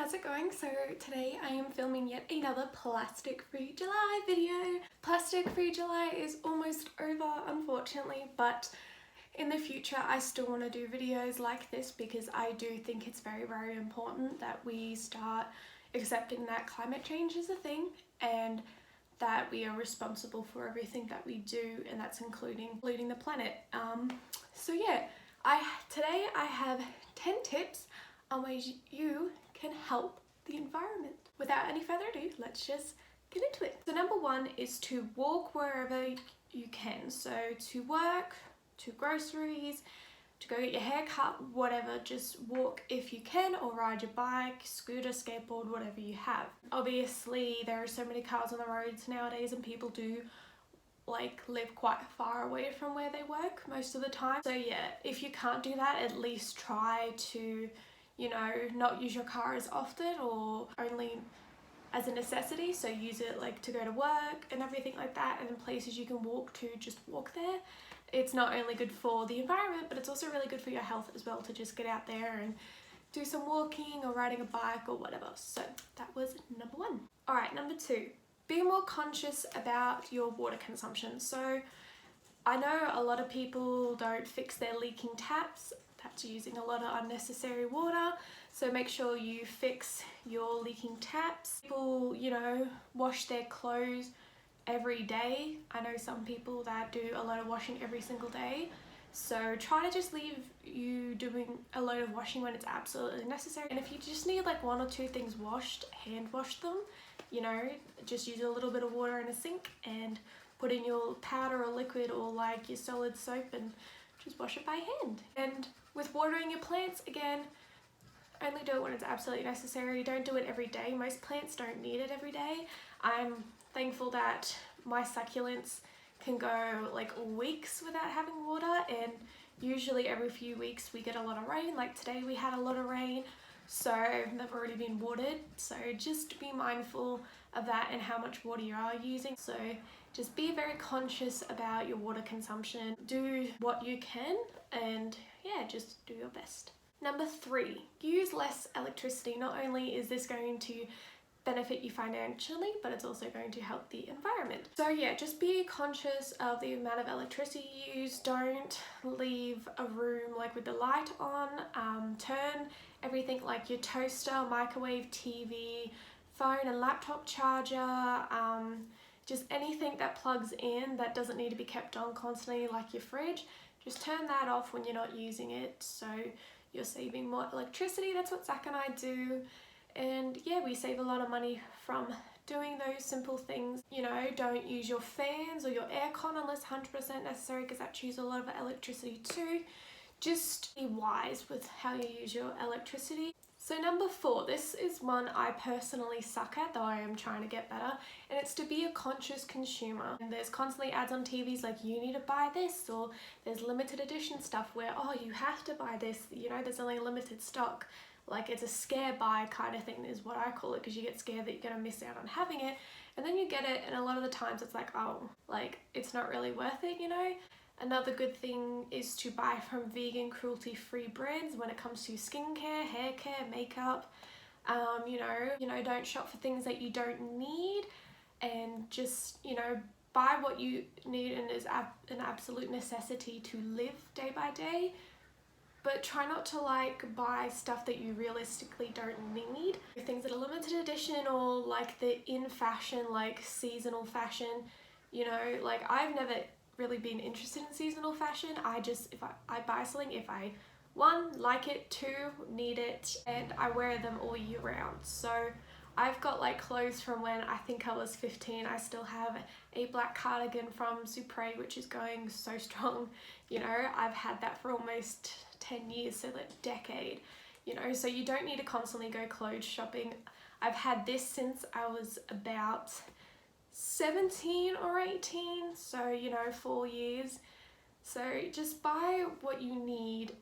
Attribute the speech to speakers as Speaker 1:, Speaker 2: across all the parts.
Speaker 1: how's it going? So today I am filming yet another Plastic Free July video. Plastic Free July is almost over, unfortunately, but in the future I still want to do videos like this because I do think it's very, very important that we start accepting that climate change is a thing and that we are responsible for everything that we do, and that's including the planet. So yeah, today I have 10 tips on ways you can help the environment. Without any further ado, let's just get into it. So number one is to walk wherever you can. So to work, to groceries, to go get your hair cut, whatever, just walk if you can, or ride your bike, scooter, skateboard, whatever you have. Obviously there are so many cars on the roads nowadays and people do live quite far away from where they work most of the time. So yeah, if you can't do that, at least try to, you know, not use your car as often or only as a necessity. So use it like to go to work and everything like that, and in places you can walk to, just walk there. It's not only good for the environment, but it's also really good for your health as well to just get out there and do some walking or riding a bike or whatever. So that was number one. All right, number two, be more conscious about your water consumption. So I know a lot of people don't fix their leaking taps. That's using a lot of unnecessary water. So make sure you fix your leaking taps. People, you know, wash their clothes every day. I know some people that do a lot of washing every single day. So try to just leave you doing a load of washing when it's absolutely necessary. And if you just need like one or two things washed, hand wash them. You know, just use a little bit of water in a sink and put in your powder or liquid or like your solid soap and just wash it by hand. And with watering your plants, again, only do it when it's absolutely necessary. Don't do it every day. Most plants don't need it every day. I'm thankful that my succulents can go like weeks without having water, and usually every few weeks we get a lot of rain. Like today we had a lot of rain, so they've already been watered. So just be mindful of that and how much water you are using. So just be very conscious about your water consumption. Do what you can and yeah, just do your best. Number three, use less electricity. Not only is this going to benefit you financially, but it's also going to help the environment. So yeah, just be conscious of the amount of electricity you use. Don't leave a room like with the light on. Turn everything like your toaster, microwave, TV, phone and laptop charger, just anything that plugs in that doesn't need to be kept on constantly, like your fridge. Just turn that off when you're not using it, so you're saving more electricity. That's what Zach and I do. And yeah, we save a lot of money from doing those simple things. You know, don't use your fans or your aircon unless 100% necessary, because that chews a lot of electricity too. Just be wise with how you use your electricity. So number four, this is one I personally suck at, though I am trying to get better, and it's to be a conscious consumer. And there's constantly ads on TVs like, you need to buy this, or there's limited edition stuff where, oh, you have to buy this, you know, there's only limited stock. Like it's a scare buy kind of thing is what I call it, because you get scared that you're going to miss out on having it, and then you get it and a lot of the times it's like, oh, like it's not really worth it, you know. Another good thing is to buy from vegan, cruelty-free brands when it comes to skincare, hair care, makeup. You know, don't shop for things that you don't need, and just, you know, buy what you need and is an absolute necessity to live day by day. But try not to like buy stuff that you realistically don't need. Things that are limited edition or like the in fashion, like seasonal fashion, you know, like I've never really been interested in seasonal fashion. I just, if I buy something, if I, one, like it, two, need it, and I wear them all year round. So I've got like clothes from when I think I was 15. I still have a black cardigan from Supre, which is going so strong. You know, I've had that for almost 10 years, so like a decade, you know, so you don't need to constantly go clothes shopping. I've had this since I was about 17 or 18, so you know, 4 years. So just buy what you need.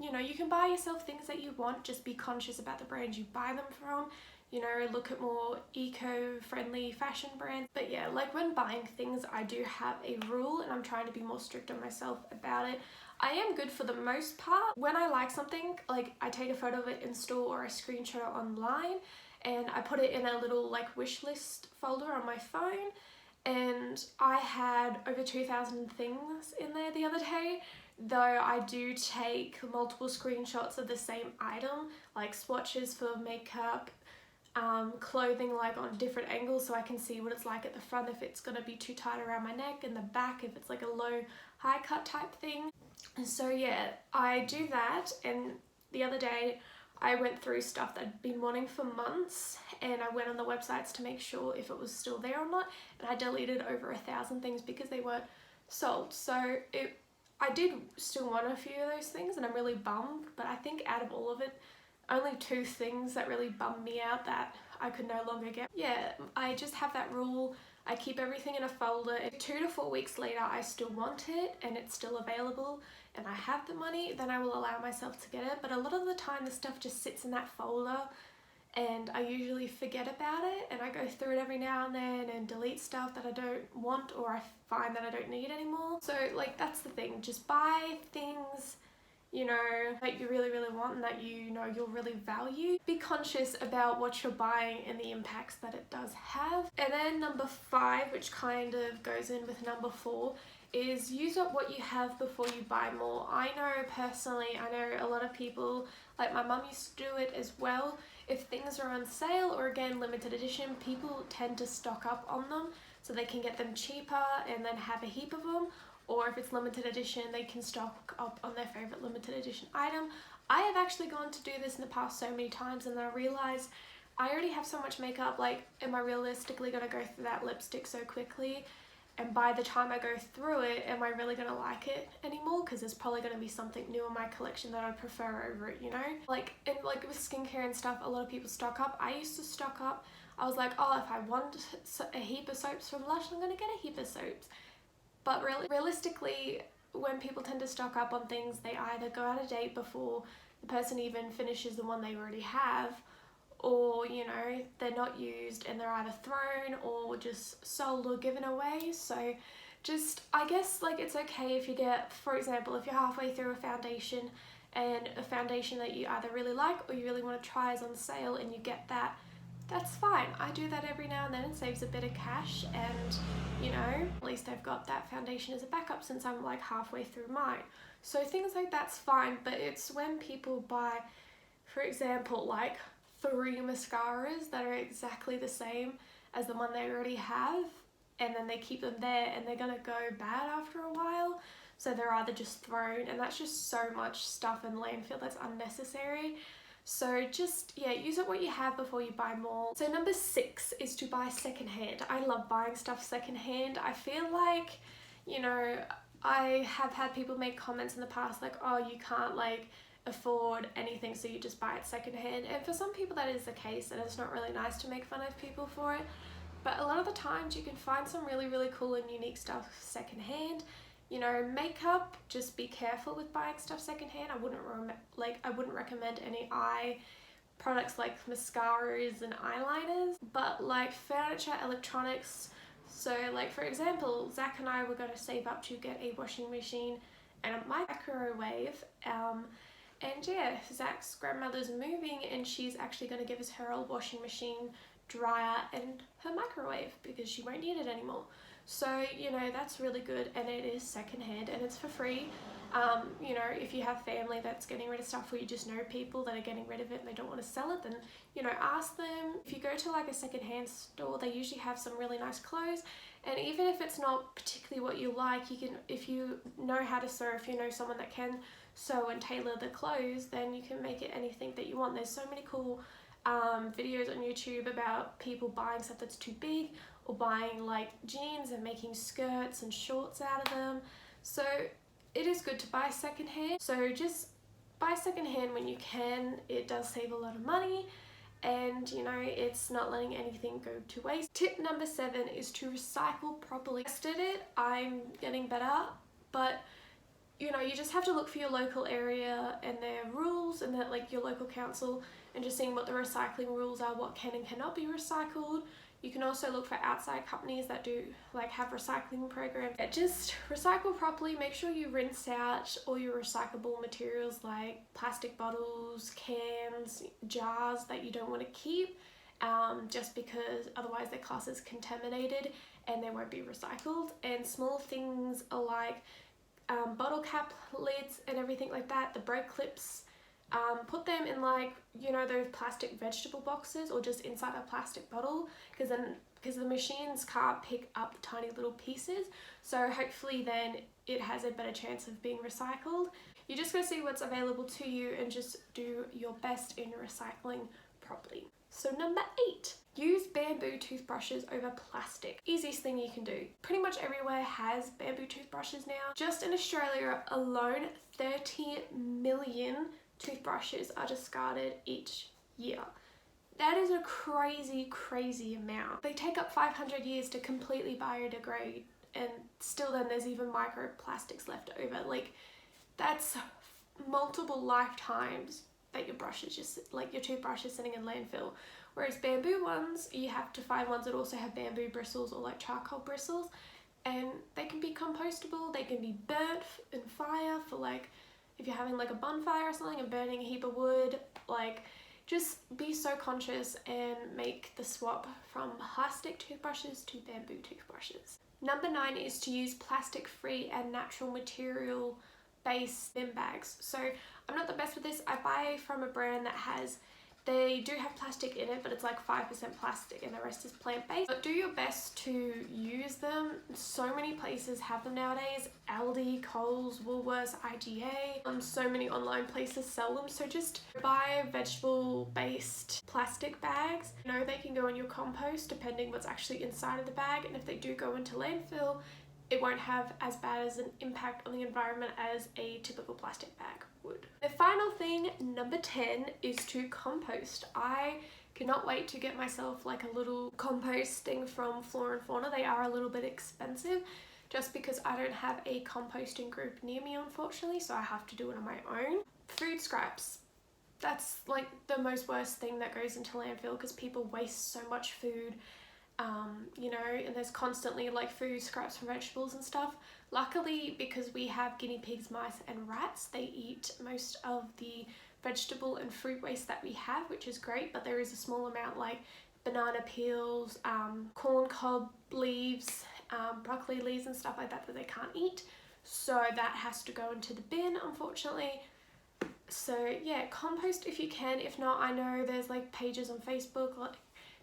Speaker 1: You know, you can buy yourself things that you want, just be conscious about the brands you buy them from. You know, look at more eco-friendly fashion brands. But yeah, like when buying things, I do have a rule and I'm trying to be more strict on myself about it. I am good for the most part. When I like something, like I take a photo of it in store or I screenshot it online and I put it in a little like wish list folder on my phone, and I had over 2,000 things in there the other day. Though I do take multiple screenshots of the same item, like swatches for makeup, clothing like on different angles so I can see what it's like at the front if it's going to be too tight around my neck, and the back if it's like a low high cut type thing. And so yeah, I do that. And the other day I went through stuff that I'd been wanting for months, and I went on the websites to make sure if it was still there or not, and I deleted over 1,000 things because they weren't sold. So I did still want a few of those things and I'm really bummed, but I think out of all of it, only 2 things that really bummed me out that I could no longer get. Yeah, I just have that rule. I keep everything in a folder. If 2 to 4 weeks later I still want it and it's still available and I have the money, then I will allow myself to get it. But a lot of the time the stuff just sits in that folder and I usually forget about it, and I go through it every now and then and delete stuff that I don't want or I find that I don't need anymore. So like that's the thing, just buy things, you know, that you really want and that you know you'll really value. Be conscious about what you're buying and the impacts that it does have. And then number 5, which kind of goes in with number 4, is use up what you have before you buy more. I know personally, I know a lot of people, like my mum used to do it as well. If things are on sale or again limited edition, people tend to stock up on them so they can get them cheaper and then have a heap of them. Or if it's limited edition, they can stock up on their favorite limited edition item. I have actually gone to do this in the past so many times, and I realized I already have so much makeup, like am I realistically going to go through that lipstick so quickly? And by the time I go through it, am I really going to like it anymore? Because there's probably going to be something new in my collection that I prefer over it, you know? Like with skincare and stuff, a lot of people stock up. I used to stock up. I was like, oh, if I want a heap of soaps from Lush, I'm going to get a heap of soaps. But realistically, when people tend to stock up on things, they either go out of date before the person even finishes the one they already have, or you know, they're not used and they're either thrown or just sold or given away. So just, I guess like it's okay if you get, for example, if you're halfway through a foundation and a foundation that you either really like or you really want to try is on sale and you get that, that's fine. I do that every now and then. It saves a bit of cash, and you know, at least I've got that foundation as a backup since I'm like halfway through mine. So things like that's fine, but it's when people buy, for example, like 3 mascaras that are exactly the same as the one they already have, and then they keep them there and they're gonna go bad after a while. So they're either just thrown, and that's just so much stuff in landfill that's unnecessary. So just, yeah, use up what you have before you buy more. So number 6 is to buy secondhand. I love buying stuff secondhand. I feel like, you know, I have had people make comments in the past like, oh, you can't like afford anything so you just buy it secondhand. And for some people that is the case, and it's not really nice to make fun of people for it. But a lot of the times you can find some really cool and unique stuff secondhand. You know, makeup, just be careful with buying stuff secondhand. I wouldn't recommend any eye products like mascaras and eyeliners, but like furniture, electronics. So like for example, Zach and I were going to save up to get a washing machine and a microwave. And yeah, Zach's grandmother's moving and she's actually going to give us her old washing machine, dryer and her microwave because she won't need it anymore. So, you know, that's really good, and it is secondhand and it's for free. You know, if you have family that's getting rid of stuff or you just know people that are getting rid of it and they don't want to sell it, then, you know, ask them. If you go to like a secondhand store, they usually have some really nice clothes, and even if it's not particularly what you like, you can, if you know how to sew, if you know someone that can sew and tailor the clothes, then you can make it anything that you want. There's so many cool videos on YouTube about people buying stuff that's too big, or buying like jeans and making skirts and shorts out of them. So it is good to buy secondhand. So just buy secondhand when you can. It does save a lot of money, and you know, it's not letting anything go to waste. Tip number 7 is to recycle properly. I tested it, I'm getting better, but you know, you just have to look for your local area and their rules, and that like your local council, and just seeing what the recycling rules are, what can and cannot be recycled. You can also look for outside companies that do like have recycling programs. Yeah, just recycle properly. Make sure you rinse out all your recyclable materials like plastic bottles, cans, jars that you don't want to keep, just because otherwise they're classed as contaminated and they won't be recycled. And small things are like bottle cap lids and everything like that, the bread clips, put them in like, you know, those plastic vegetable boxes or just inside a plastic bottle, because the machines can't pick up tiny little pieces, so hopefully then it has a better chance of being recycled. You just gotta see what's available to you and just do your best in recycling properly. So number 8, use bamboo toothbrushes over plastic. Easiest thing you can do. Pretty much everywhere has bamboo toothbrushes now. Just in Australia alone, 30 million toothbrushes are discarded each year. That is a crazy amount. They take up 500 years to completely biodegrade, and still then there's even microplastics left over. Like, that's multiple lifetimes that your toothbrush is sitting in landfill. Whereas bamboo ones, you have to find ones that also have bamboo bristles or like charcoal bristles, and they can be compostable. They can be burnt in fire for like if you're having like a bonfire or something and burning a heap of wood. Like, just be so conscious and make the swap from plastic toothbrushes to bamboo toothbrushes. Number 9 is to use plastic free and natural material based bin bags. So I'm not the best with this. I buy from a brand that they do have plastic in it, but it's like 5% plastic and the rest is plant-based. But do your best to use them. So many places have them nowadays. Aldi, Coles, Woolworths, IGA. So many online places sell them. So just buy vegetable-based plastic bags. You know, they can go in your compost depending what's actually inside of the bag. And if they do go into landfill, it won't have as bad as an impact on the environment as a typical plastic bag would. The final thing, number 10, is to compost. I cannot wait to get myself like a little compost thing from Flora and Fauna. They are a little bit expensive just because I don't have a composting group near me, unfortunately, so I have to do it on my own. Food scraps. That's like the most worst thing that goes into landfill because people waste so much food. You know, and there's constantly like food scraps from vegetables and stuff. Luckily, because we have guinea pigs, mice and rats, they eat most of the vegetable and fruit waste that we have, which is great, but there is a small amount like banana peels, corn cob leaves, broccoli leaves and stuff like that that they can't eat, so that has to go into the bin, unfortunately. So yeah, compost if you can. If not, I know there's like pages on Facebook like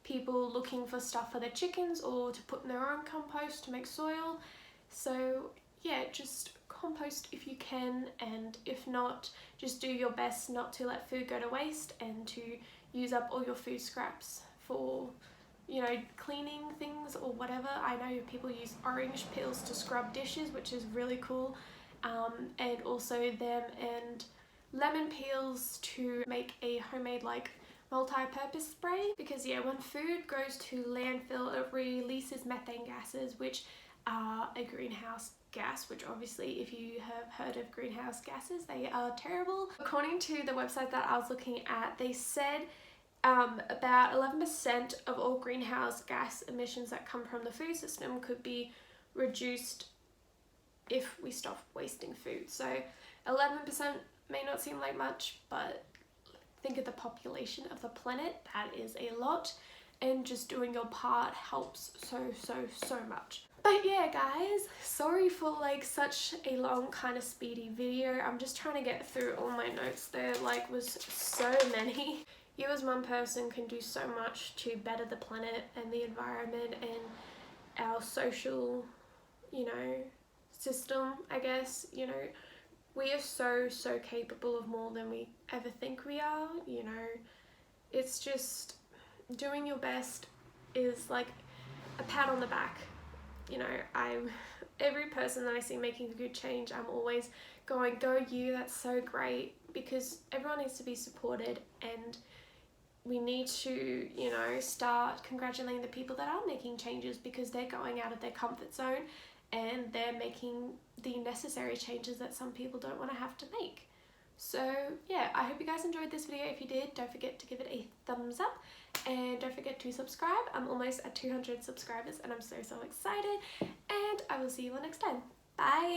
Speaker 1: people looking for stuff for their chickens or to put in their own compost to make soil. So yeah, just compost if you can, and if not, just do your best not to let food go to waste and to use up all your food scraps for, you know, cleaning things or whatever. I know people use orange peels to scrub dishes, which is really cool, and also them and lemon peels to make a homemade like multi-purpose spray, because yeah, when food goes to landfill it releases methane gases, which are a greenhouse gas, which obviously if you have heard of greenhouse gases, they are terrible. According to the website that I was looking at, they said about 11% of all greenhouse gas emissions that come from the food system could be reduced if we stop wasting food. So 11% may not seem like much, but think of the population of the planet, that is a lot, and just doing your part helps so much. But yeah guys, sorry for like such a long kind of speedy video. I'm just trying to get through all my notes. There like was so many. You as one person can do so much to better the planet and the environment and our social, you know, system, I guess. You know, we are so capable of more than we ever think we are, you know. It's just doing your best is like a pat on the back. You know, every person that I see making a good change, I'm always going, go you, that's so great, because everyone needs to be supported, and we need to, you know, start congratulating the people that are making changes because they're going out of their comfort zone and they're making the necessary changes that some people don't want to have to make. So yeah, I hope you guys enjoyed this video. If you did, don't forget to give it a thumbs up and don't forget to subscribe. I'm almost at 200 subscribers and I'm so excited, and I will see you all next time. Bye!